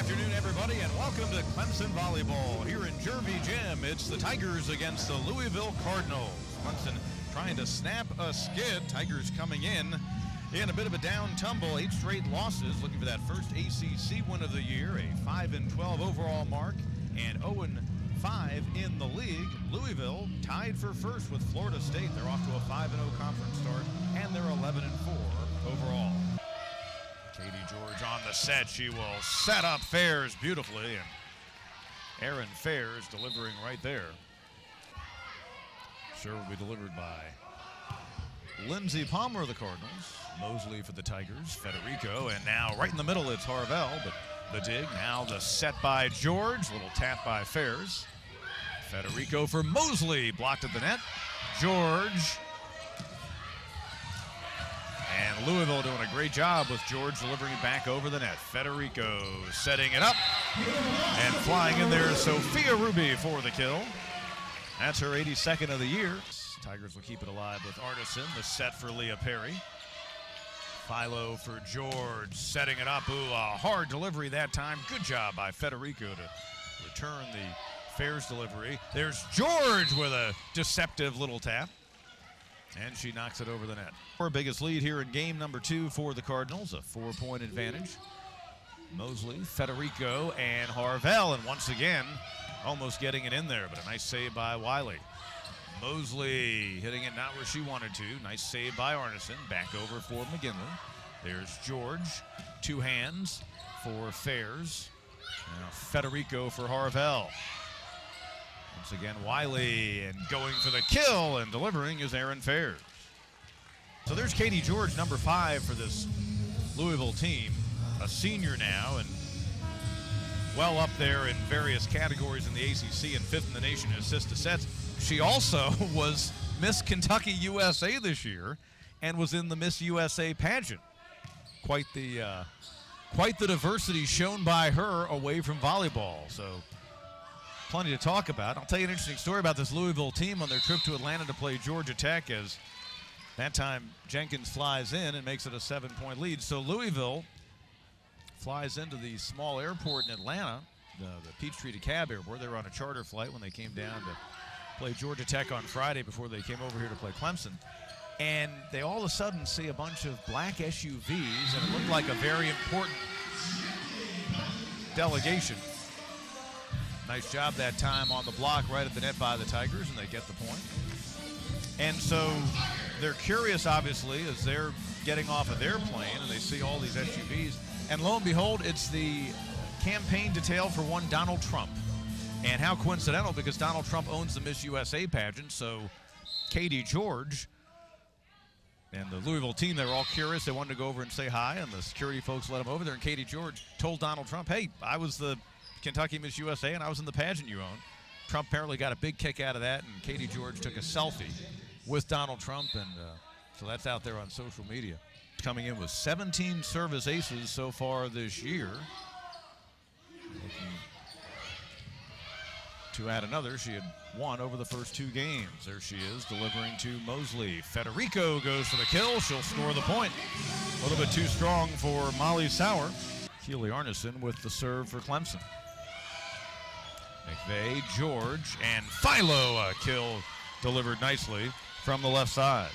afternoon, everybody, and welcome to Clemson Volleyball. Here in Jervey Gym, it's the Tigers against the Louisville Cardinals. Clemson trying to snap a skid. Tigers coming in a bit of a down tumble, 8 straight losses, looking for that first ACC win of the year, a 5-12 overall mark, and 0-5 in the league. Louisville tied for first with Florida State. They're off to a 5-0 conference start, and they're 11-4 overall. Katie George on the set. She will set up Fairs beautifully, and Erin Fairs delivering right there. Sure will be delivered by Lindsey Palmer of the Cardinals. Mosley for the Tigers. Federico, and now right in the middle it's Harvell, but the dig. Now the set by George. Little tap by Fairs. Federico for Mosley. Blocked at the net. George. And Louisville doing a great job with George delivering it back over the net. Federico setting it up and flying in there. Sophia Ruby for the kill. That's her 82nd of the year. Tigers will keep it alive with Artisan. The set for Leah Perry. Philo for George, setting it up. Ooh, a hard delivery that time. Good job by Federico to return the Fairs delivery. There's George with a deceptive little tap. And she knocks it over the net. Our biggest lead here in game number 2 for the Cardinals, a 4-point advantage. Mosley, Federico, and Harvell, and once again, almost getting it in there, but a nice save by Wiley. Mosley hitting it not where she wanted to. Nice save by Arneson. Back over for McGinley. There's George. 2 hands for Fairs. Now Federico for Harvell. Once again, Wiley, and going for the kill and delivering is Erin Fairs. So there's Katie George, number 5 for this Louisville team. A senior now and well up there in various categories in the ACC and 5th in the nation in assist to sets. She also was Miss Kentucky USA this year and was in the Miss USA pageant. Quite the diversity shown by her away from volleyball. So plenty to talk about. I'll tell you an interesting story about this Louisville team on their trip to Atlanta to play Georgia Tech, as that time Jenkins flies in and makes it a 7-point lead. So Louisville flies into the small airport in Atlanta, the Peachtree DeKalb Airport. They were on a charter flight when they came down to play Georgia Tech on Friday before they came over here to play Clemson. And they all of a sudden see a bunch of black SUVs, and it looked like a very important delegation. Nice job that time on the block right at the net by the Tigers, and they get the point. And so they're curious, obviously, as they're getting off of their plane and they see all these SUVs. And lo and behold, it's the campaign detail for one Donald Trump. And how coincidental, because Donald Trump owns the Miss USA pageant, so Katie George and the Louisville team, they were all curious. They wanted to go over and say hi, and the security folks let them over there. And Katie George told Donald Trump, hey, I was the Kentucky Miss USA, and I was in the pageant you own. Trump apparently got a big kick out of that, and Katie George took a selfie with Donald Trump, and so that's out there on social media. Coming in with 17 service aces so far this year. Looking to add another. She had won over the first 2 games. There she is, delivering to Mosley. Federico goes for the kill. She'll score the point. A little bit too strong for Molly Sauer. Keely Arneson with the serve for Clemson. McVeigh, George, and Philo, a kill delivered nicely from the left side.